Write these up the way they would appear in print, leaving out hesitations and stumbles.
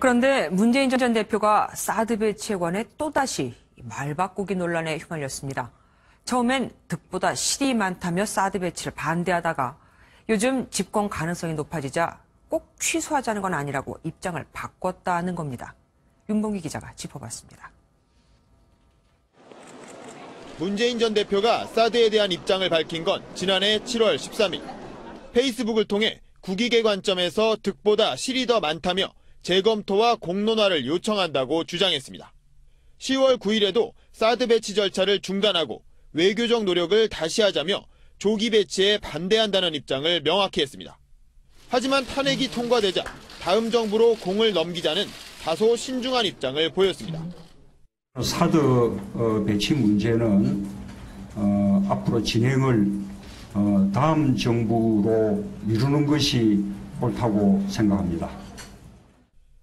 그런데 문재인 전 대표가 사드 배치에 관해 또다시 말 바꾸기 논란에 휘말렸습니다. 처음엔 득보다 실이 많다며 사드 배치를 반대하다가 요즘 집권 가능성이 높아지자 꼭 취소하자는 건 아니라고 입장을 바꿨다는 겁니다. 윤봉기 기자가 짚어봤습니다. 문재인 전 대표가 사드에 대한 입장을 밝힌 건 지난해 7월 13일. 페이스북을 통해 국익의 관점에서 득보다 실이 더 많다며 재검토와 공론화를 요청한다고 주장했습니다. 10월 9일에도 사드 배치 절차를 중단하고 외교적 노력을 다시 하자며 조기 배치에 반대한다는 입장을 명확히 했습니다. 하지만 탄핵이 통과되자 다음 정부로 공을 넘기자는 다소 신중한 입장을 보였습니다. 사드 배치 문제는 앞으로 진행을 다음 정부로 미루는 것이 옳다고 생각합니다.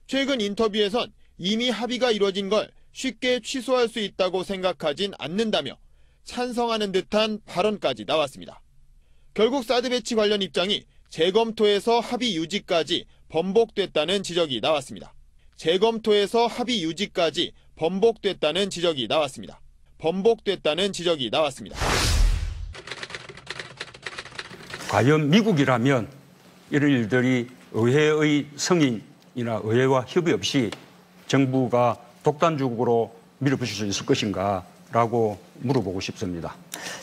최근 인터뷰에선 이미 합의가 이루어진 걸 쉽게 취소할 수 있다고 생각하진 않는다며 찬성하는 듯한 발언까지 나왔습니다. 결국 사드 배치 관련 입장이 재검토에서 합의 유지까지 번복됐다는 지적이 나왔습니다. 재검토에서 합의 유지까지 번복됐다는 지적이 나왔습니다. 번복됐다는 지적이 나왔습니다. 과연 미국이라면 이런 일들이 의회의 승인이나 의회와 협의 없이 정부가 독단적으로 밀어붙일 수 있을 것인가라고 물어보고 싶습니다.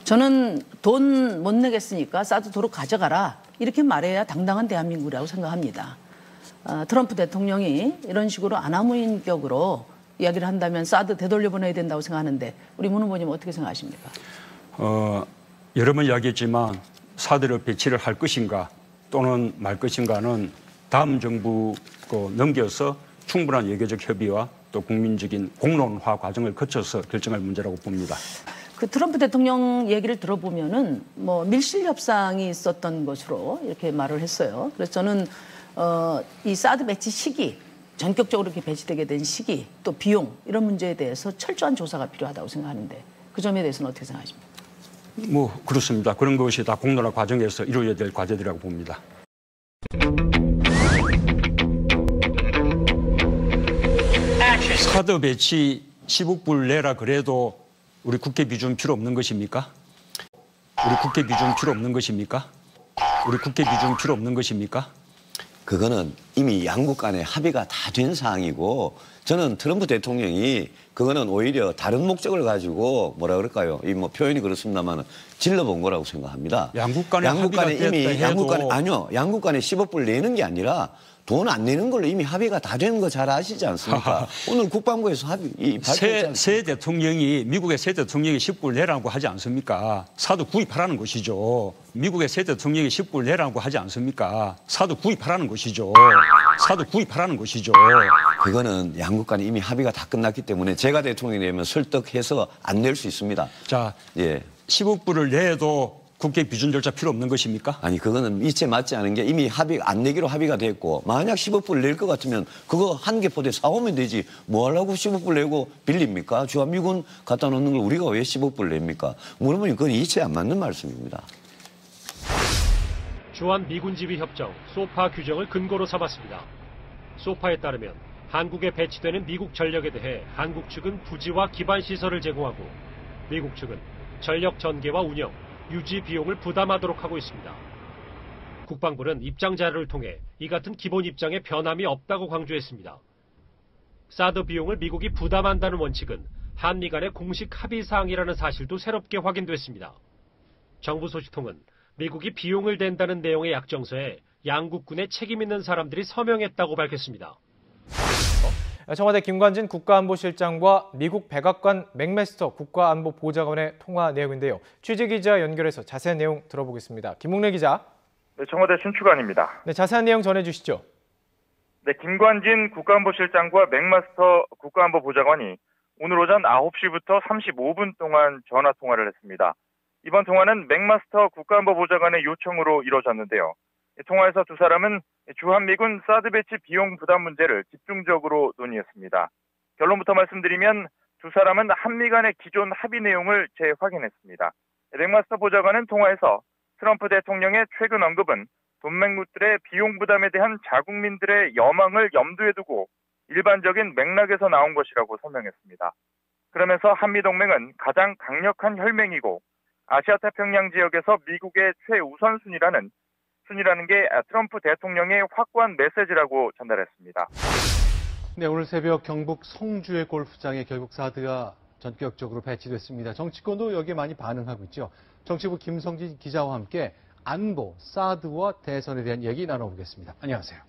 저는 돈 못 내겠으니까 사드 도로 가져가라 이렇게 말해야 당당한 대한민국이라고 생각합니다. 트럼프 대통령이 이런 식으로 아나무인격으로 이야기를 한다면 사드 되돌려보내야 된다고 생각하는데 우리 문 후보님 어떻게 생각하십니까? 여러 번 이야기했지만 사드를 배치를 할 것인가 또는 말 것인가는 다음 정부 넘겨서 충분한 외교적 협의와 또 국민적인 공론화 과정을 거쳐서 결정할 문제라고 봅니다. 그 트럼프 대통령 얘기를 들어보면은 뭐 밀실 협상이 있었던 것으로 이렇게 말을 했어요. 그래서 저는 이 사드 배치 시기, 전격적으로 이렇게 배치되게 된 시기, 또 비용 이런 문제에 대해서 철저한 조사가 필요하다고 생각하는데 그 점에 대해서는 어떻게 생각하십니까? 뭐 그렇습니다. 그런 것이 다 공론화 과정에서 이루어야 될 과제들이라고 봅니다. 사드 배치 10억 불 내라 그래도 우리 국회 비준 필요 없는 것입니까? 우리 국회 비준 필요 없는 것입니까? 우리 국회 비준 필요 없는 것입니까? 그거는 이미 양국 간에 합의가 다 된 사항이고 저는 트럼프 대통령이 그거는 오히려 다른 목적을 가지고 뭐라 그럴까요? 이 뭐 표현이 그렇습니다만 질러본 거라고 생각합니다. 양국 간에 합의가 이미 됐다 해도 양국 간에 10억 불 내는 게 아니라 돈 안 내는 걸로 이미 합의가 다 된 거 잘 아시지 않습니까? 오늘 국방부에서 발표했지 새 대통령이 미국의 새 대통령이 10불 내라고 하지 않습니까? 사드 구입하라는 것이죠. 미국의 새 대통령이 10불 내라고 하지 않습니까? 사드 구입하라는 것이죠. 사드 구입하라는 것이죠. 그거는 양국 간에 이미 합의가 다 끝났기 때문에 제가 대통령이 되면 설득해서 안 낼 수 있습니다. 자, 10억 불을 내도 국회 비준 절차 필요 없는 것입니까? 아니 그거는 이체 맞지 않은 게 이미 안 내기로 합의가 됐고 만약 10억 불 낼 것 같으면 그거 한 개 포대 사오면 되지 뭐 하려고 10억 불 내고 빌립니까? 주한미군 갖다 놓는 걸 우리가 왜 10억 불 냅니까? 물어보니 그건 이체 안 맞는 말씀입니다. 주한미군 지휘 협정 소파 규정을 근거로 삼았습니다. 소파에 따르면 한국에 배치되는 미국 전력에 대해 한국 측은 부지와 기반 시설을 제공하고 미국 측은 전력 전개와 운영, 유지 비용을 부담하도록 하고 있습니다. 국방부는 입장 자료를 통해 이 같은 기본 입장에 변함이 없다고 강조했습니다. 사드 비용을 미국이 부담한다는 원칙은 한미 간의 공식 합의 사항이라는 사실도 새롭게 확인됐습니다. 정부 소식통은 미국이 비용을 댄다는 내용의 약정서에 양국군의 책임 있는 사람들이 서명했다고 밝혔습니다. 청와대 김관진 국가안보실장과 미국 백악관 맥메스터 국가안보보좌관의 통화 내용인데요. 취재기자 연결해서 자세한 내용 들어보겠습니다. 김웅래 기자. 네, 청와대 신축관입니다. 네, 자세한 내용 전해주시죠. 네, 김관진 국가안보실장과 맥마스터 국가안보보좌관이 오늘 오전 9시부터 35분 동안 전화통화를 했습니다. 이번 통화는 맥마스터 국가안보보좌관의 요청으로 이루어졌는데요. 통화에서 두 사람은 주한미군 사드 배치 비용 부담 문제를 집중적으로 논의했습니다. 결론부터 말씀드리면 두 사람은 한미 간의 기존 합의 내용을 재확인했습니다. 맥마스터 보좌관은 통화에서 트럼프 대통령의 최근 언급은 동맹국들의 비용 부담에 대한 자국민들의 여망을 염두에 두고 일반적인 맥락에서 나온 것이라고 설명했습니다. 그러면서 한미동맹은 가장 강력한 혈맹이고 아시아태평양 지역에서 미국의 최우선순위라는 게 트럼프 대통령의 확고한 메시지라고 전달했습니다. 네, 오늘 새벽 경북 성주의 골프장에 결국 사드가 전격적으로 배치됐습니다. 정치권도 여기에 많이 반응하고 있죠. 정치부 김성진 기자와 함께 안보, 사드와 대선에 대한 얘기 나눠보겠습니다. 안녕하세요.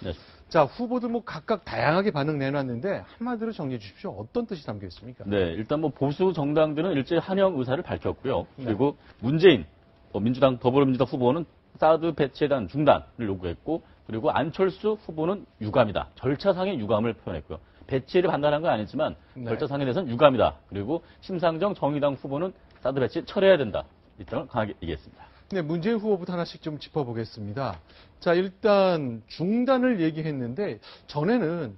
네. 자, 후보들 각각 다양하게 반응 내놨는데 한마디로 정리해 주십시오. 어떤 뜻이 담겨 있습니까? 네, 일단 보수 정당들은 일제히 환영 의사를 밝혔고요. 그리고 문재인 민주당 더불어민주당 후보는 사드 배치에 대한 중단을 요구했고, 그리고 안철수 후보는 유감이다. 절차상의 유감을 표현했고요. 배치를 판단한 건 아니지만 절차상에 대해서는 유감이다. 그리고 심상정 정의당 후보는 사드 배치 철회해야 된다. 이 점을 강하게 얘기했습니다. 네, 문재인 후보부터 하나씩 좀 짚어보겠습니다. 자, 일단 중단을 얘기했는데 전에는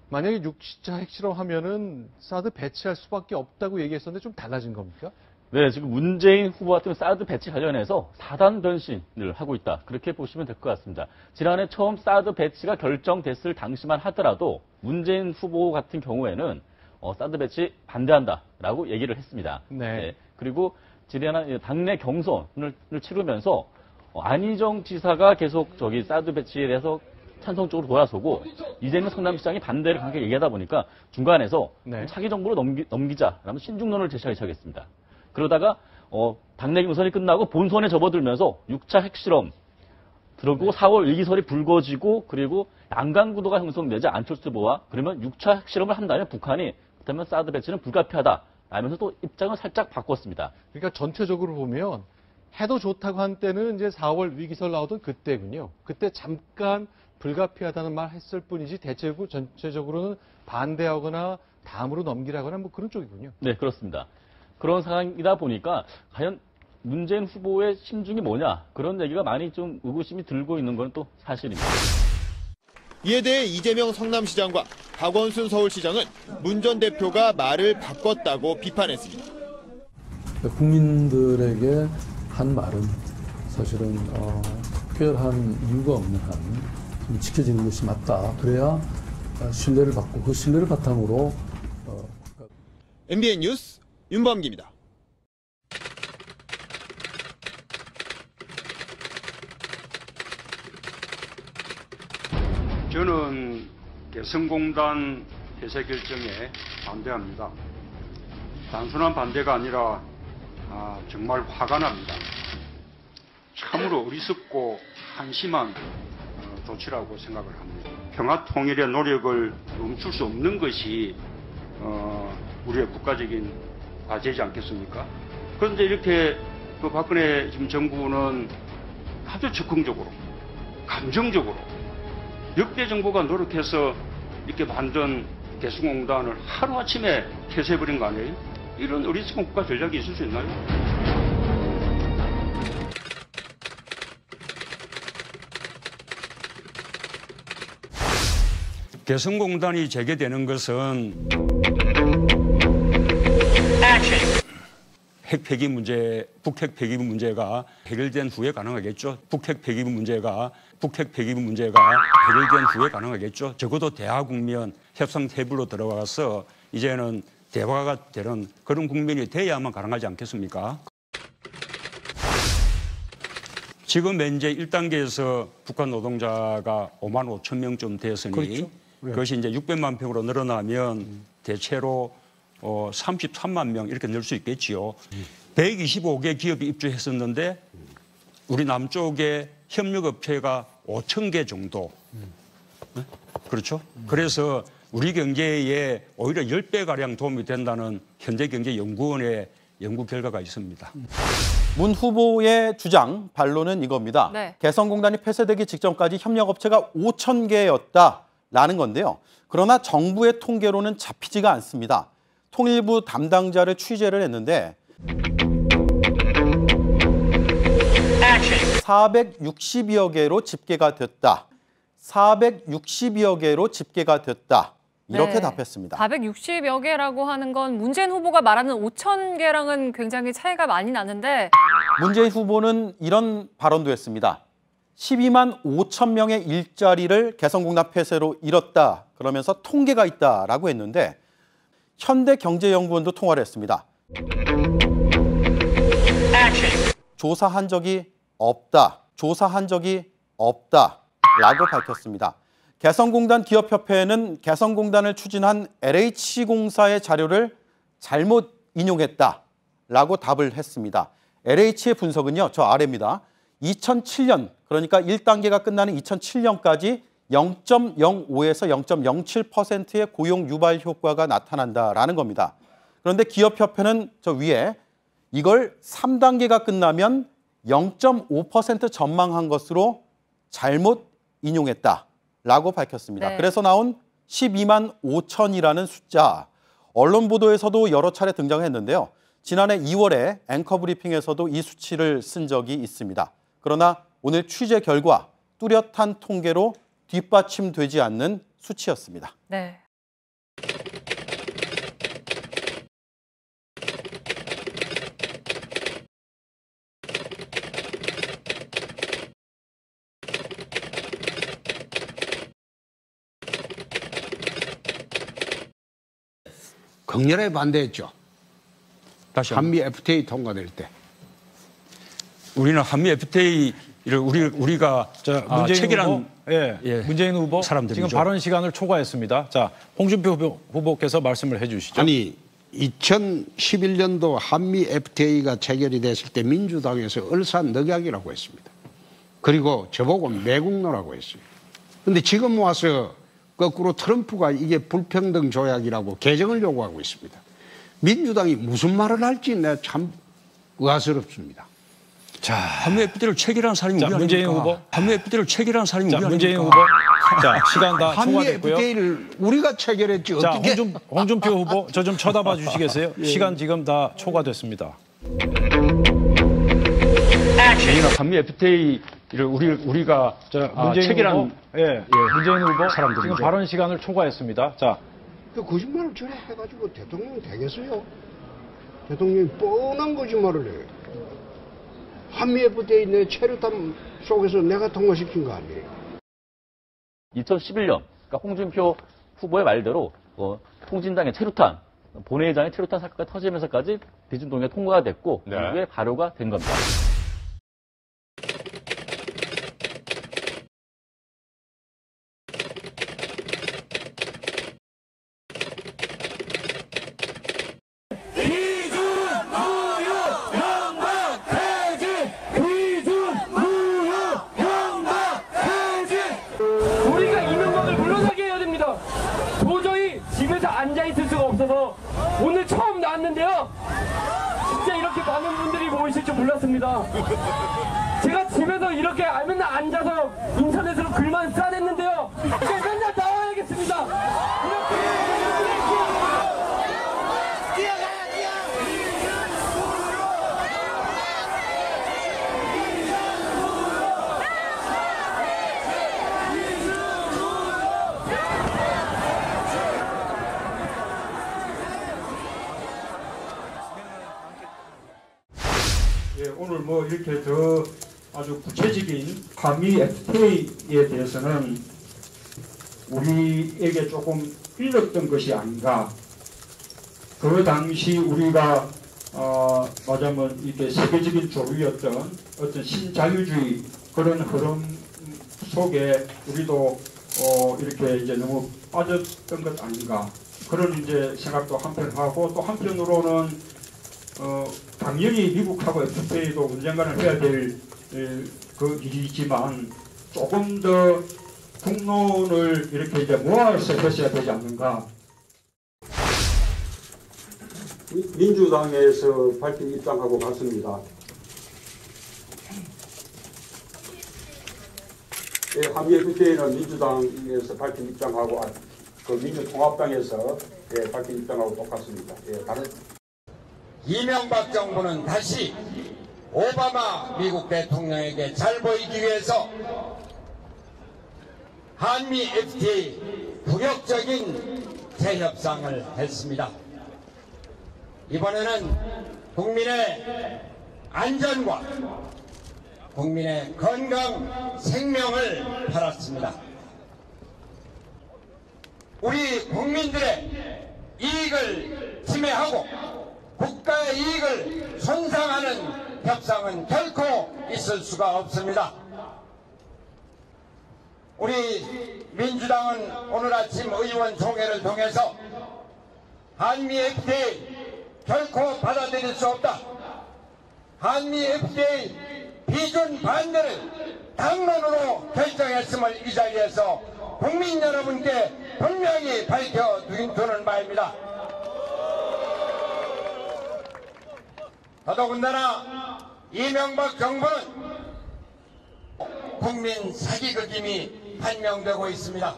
만약에 6차 핵실험하면은 사드 배치할 수밖에 없다고 얘기했었는데 좀 달라진 겁니까? 네, 지금 문재인 후보 같은 사드 배치 관련해서 사단 변신을 하고 있다. 그렇게 보시면 될 것 같습니다. 지난해 처음 사드 배치가 결정됐을 당시만 하더라도 문재인 후보 같은 경우에는 사드 배치 반대한다라고 얘기를 했습니다. 네. 그리고 지난해 당내 경선을 치르면서 안희정 지사가 계속 사드 배치에 대해서 찬성 쪽으로 돌아서고 이재명 성남시장이 반대를 강하게 얘기하다 보니까 중간에서 차기 정부로 넘기자라는 신중론을 제시하기 시작했습니다. 그러다가 당내 경선이 끝나고 본선에 접어들면서 6차 핵실험 그리고 4월 위기설이 불거지고 그리고 양강구도가 형성되자 안철수 후보와 그러면 6차 핵실험을 한다면 북한이 그렇다면 사드 배치는 불가피하다 라면서 또 입장을 살짝 바꿨습니다. 그러니까 전체적으로 보면 해도 좋다고 한 때는 이제 4월 위기설 나오던 그때군요. 그때 잠깐 불가피하다는 말 했을 뿐이지 전체적으로는 반대하거나 다음으로 넘기라거나 그런 쪽이군요. 네, 그렇습니다. 그런 상황이다 보니까 과연 문재인 후보의 심중이 뭐냐 그런 얘기가 많이 좀 의구심이 들고 있는 건 또 사실입니다. 이에 대해 이재명 성남시장과 박원순 서울시장은 문 전 대표가 말을 바꿨다고 비판했습니다. 국민들에게 한 말은 사실은 특별한 이유가 없는 한 좀 지켜지는 것이 맞다. 그래야 신뢰를 받고 그 신뢰를 바탕으로 MBN 뉴스 윤범기입니다. 저는 개성공단 폐쇄 결정에 반대합니다. 단순한 반대가 아니라 정말 화가 납니다. 참으로 어리석고 한심한 조치라고 생각을 합니다. 평화 통일의 노력을 멈출 수 없는 것이 우리의 국가적인 과제이지 않겠습니까? 그런데 이렇게 박근혜 지금 정부는 아주 적극적으로, 감정적으로 역대 정부가 노력해서 이렇게 만든 개성공단을 하루아침에 폐쇄해버린 거 아니에요? 이런 어리석은 국가 전략이 있을 수 있나요? 개성공단이 재개되는 것은 핵 폐기 문제, 북핵 폐기 문제가 해결된 후에 가능하겠죠. 북핵 폐기 문제가 해결된 후에 가능하겠죠. 적어도 대화국면 협상 테이블로 들어가서 이제는 대화가 되는 그런 국면이 돼야만 가능하지 않겠습니까? 지금 현재 1단계에서 북한 노동자가 5만 5천 명쯤 되었으니 그렇죠. 그것이 이제 600만 평으로 늘어나면 대체로 33만 명 이렇게 늘 수 있겠지요. 125개 기업이 입주했었는데 우리 남쪽에 협력업체가 5천 개 정도. 그렇죠? 그래서 우리 경제에 오히려 10배가량 도움이 된다는 현대경제연구원의 연구 결과가 있습니다. 문 후보의 주장, 반론은 이겁니다. 네. 개성공단이 폐쇄되기 직전까지 협력업체가 5천 개였다라는 건데요. 그러나 정부의 통계로는 잡히지가 않습니다. 통일부 담당자를 취재를 했는데 460여 개로 집계가 됐다. 460여 개로 집계가 됐다. 이렇게 네. 답했습니다. 460여 개라고 하는 건 문재인 후보가 말하는 5천 개랑은 굉장히 차이가 많이 나는데 문재인 후보는 이런 발언도 했습니다. 12만 5천 명의 일자리를 개성공단 폐쇄로 잃었다. 그러면서 통계가 있다라고 했는데 현대경제연구원도 통화를 했습니다. 조사한 적이 없다. 조사한 적이 없다라고 밝혔습니다. 개성공단 기업협회는 개성공단을 추진한 LH공사의 자료를 잘못 인용했다라고 답을 했습니다. LH의 분석은요, 저 아래입니다. 2007년, 그러니까 1단계가 끝나는 2007년까지 0.05에서 0.07%의 고용 유발 효과가 나타난다라는 겁니다. 그런데 기업협회는 저 위에 이걸 3단계가 끝나면 0.5% 전망한 것으로 잘못 인용했다라고 밝혔습니다. 네. 그래서 나온 12만 5천이라는 숫자, 언론 보도에서도 여러 차례 등장했는데요. 지난해 2월에 앵커 브리핑에서도 이 수치를 쓴 적이 있습니다. 그러나 오늘 취재 결과 뚜렷한 통계로 뒷받침되지 않는 수치였습니다. 네. 강렬하게 반대했죠. 다시 한미 FTA 통과될 때. 우리는 한미 FTA를 우리가 문재인 체결한 후보, 문재인 후보 사람들이죠. 지금 발언 시간을 초과했습니다. 자, 홍준표 후보께서 말씀을 해주시죠. 아니 2011년도 한미 FTA가 체결이 됐을 때 민주당에서 얼싸늑약이라고 했습니다. 그리고 저보고 매국노라고 했어요. 근데 지금 와서 거꾸로 트럼프가 이게 불평등 조약이라고 개정을 요구하고 있습니다. 민주당이 무슨 말을 할지 내가 참 의아스럽습니다. 자, 한미 FTA를 체결한 사람이 자, 우리 문재인 아닙니까? 후보. 한미 FTA를 체결한 사람이 자, 우리 문재인 아닙니까? 후보. 자, 시간 다 한미 초과됐고요. FTA를 우리가 체결했지 자, 어떻게? 홍준표 후보 저 좀 쳐다봐 주시겠어요? 시간 지금 다 초과됐습니다. 저희는 한미 FTA를 우리가 문재인 체결한 후보, 문재인 후보 사람들이죠. 지금 발언 시간을 초과했습니다. 자, 그 거짓말을 저래 해가지고 대통령 되겠어요? 대통령이 뻔한 거짓말을 해요. 한미 FTA 내 체류탄 속에서 내가 통과시킨 거 아니에요? 2011년, 그러니까 홍준표 후보의 말대로 통진당의 체류탄, 본회의장의 체류탄 사건가 터지면서까지 비준동의가 통과가 됐고 이후에 발효가 된 겁니다. 우리가 이명박을 물러나게 해야 됩니다. 도저히 집에서 앉아있을 수가 없어서 오늘 처음 나왔는데요. 진짜 이렇게 많은 분들이 모이실 줄 몰랐습니다. 제가 집에서 이렇게 맨날 앉아서 인터넷으로 글만 써냈는데요. 이제 맨날 나와야겠습니다. 오늘 뭐 이렇게 더 아주 구체적인 한미 FTA에 대해서는 우리에게 조금 일렀던 것이 아닌가. 그 당시 우리가 말하자면 이렇게 세계적인 조류였던 어떤 신자유주의 그런 흐름 속에 우리도 이렇게 이제 너무 빠졌던 것 아닌가. 그런 이제 생각도 한편 하고 또 한편으로는 당연히 미국하고 FTA도 언젠가는 해야 될 그 일이지만 조금 더 국론을 이렇게 이제 모아서 했어야 되지 않는가. 민주당에서 밝힌 입장하고 같습니다. 한미 FTA는 민주당에서 밝힌 입장하고 그 민주통합당에서 밝힌 입장하고 똑같습니다. 다른 이명박 정부는 다시 오바마 미국 대통령에게 잘 보이기 위해서 한미 FTA 부격적인 재협상을 했습니다. 이번에는 국민의 안전과 국민의 건강, 생명을 팔았습니다. 우리 국민들의 이익을 침해하고 국가의 이익을 손상하는 협상은 결코 있을 수가 없습니다. 우리 민주당은 오늘 아침 의원 총회를 통해서 한미 FTA 결코 받아들일 수 없다. 한미 FTA 비준 반대를 당론으로 결정했음을 이 자리에서 국민 여러분께 분명히 밝혀두는 바입니다. 더더군다나 이명박 정부는 국민 사기극임이 판명되고 있습니다.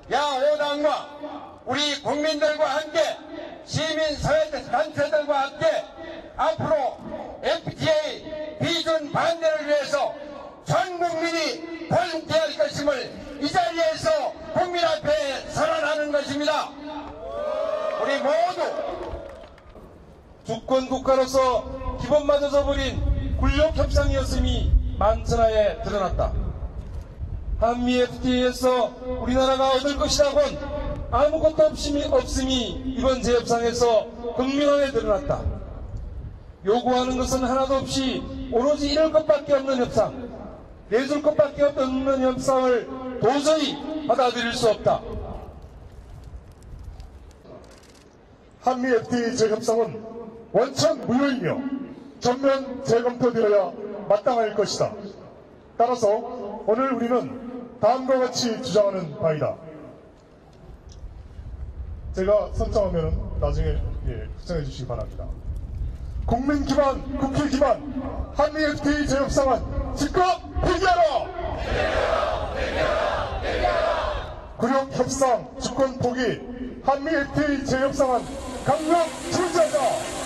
야5당과 우리 국민들과 함께 시민사회단체들과 함께 앞으로 FTA 비준 반대를 위해서 전 국민이 볼런티어할 것임을 이 자리에서 국민 앞에 선언하는 것입니다. 우리 모두 주권 국가로서 기본마저 져버린 굴욕 협상이었음이 만천하에 드러났다. 한미 FTA에서 우리나라가 얻을 것이라곤 아무것도 없음이 이번 재협상에서 극명하게 드러났다. 요구하는 것은 하나도 없이 오로지 이럴 것밖에 없는 협상, 내줄 것밖에 없는 협상을 도저히 받아들일 수 없다. 한미 FTA 재협상은 원천 무효이며 전면 재검토되어야 마땅할 것이다. 따라서 오늘 우리는 다음과 같이 주장하는 바이다. 제가 선정하면 나중에 확정해 주시기 바랍니다. 국민 기반, 국회 기반 한미 FTA 재협상안 즉각 폐기하라! 굴욕 협상 주권 포기 한미 FTA 재협상안 강력 중지하자!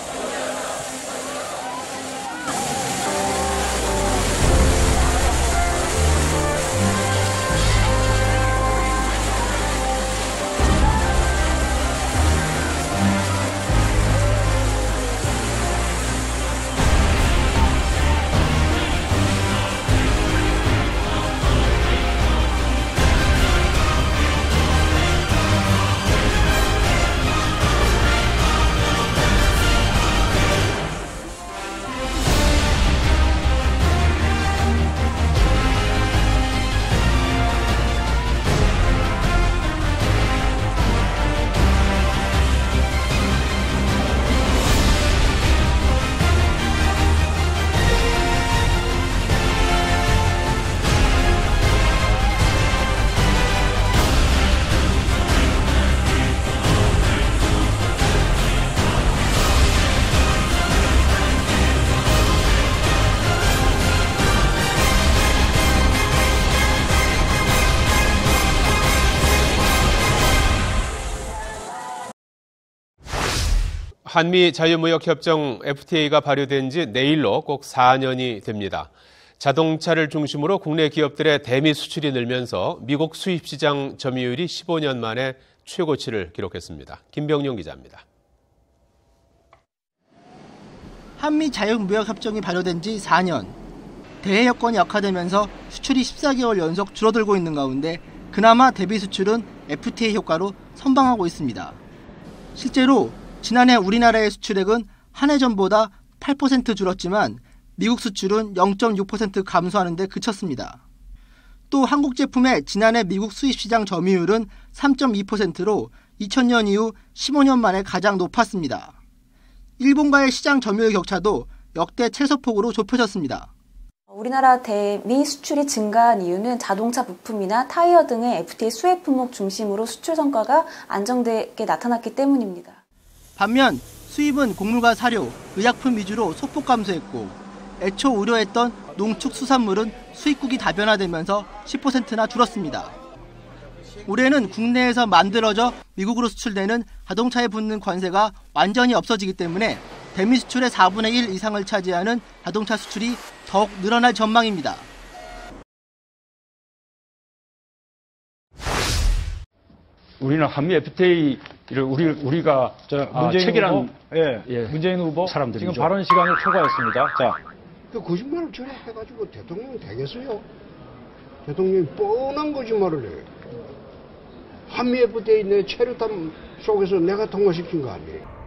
한미 자유무역협정 FTA가 발효된 지 내일로 꼭 4년이 됩니다. 자동차를 중심으로 국내 기업들의 대미 수출이 늘면서 미국 수입시장 점유율이 15년 만에 최고치를 기록했습니다. 김병용 기자입니다. 한미 자유무역협정이 발효된 지 4년. 대외 여건이 악화되면서 수출이 14개월 연속 줄어들고 있는 가운데 그나마 대비 수출은 FTA 효과로 선방하고 있습니다. 실제로 지난해 우리나라의 수출액은 한 해 전보다 8% 줄었지만 미국 수출은 0.6% 감소하는 데 그쳤습니다. 또 한국 제품의 지난해 미국 수입시장 점유율은 3.2%로 2000년 이후 15년 만에 가장 높았습니다. 일본과의 시장 점유율 격차도 역대 최소폭으로 좁혀졌습니다. 우리나라 대미 수출이 증가한 이유는 자동차 부품이나 타이어 등의 FTA 수혜 품목 중심으로 수출 성과가 안정되게 나타났기 때문입니다. 반면 수입은 곡물과 사료, 의약품 위주로 소폭 감소했고 애초 우려했던 농축수산물은 수입국이 다변화되면서 10%나 줄었습니다. 올해는 국내에서 만들어져 미국으로 수출되는 자동차에 붙는 관세가 완전히 없어지기 때문에 대미 수출의 4분의 1 이상을 차지하는 자동차 수출이 더욱 늘어날 전망입니다. 우리는 한미 FTA를 우리가 체결한 문재인 후보 사람들이죠. 지금 발언 시간을 초과했습니다. 자, 그 거짓말을 전에 해가지고 대통령 되겠어요? 대통령이 뻔한 거짓말을 해요. 한미 FTA 내 체류탄 속에서 내가 통과시킨 거 아니에요.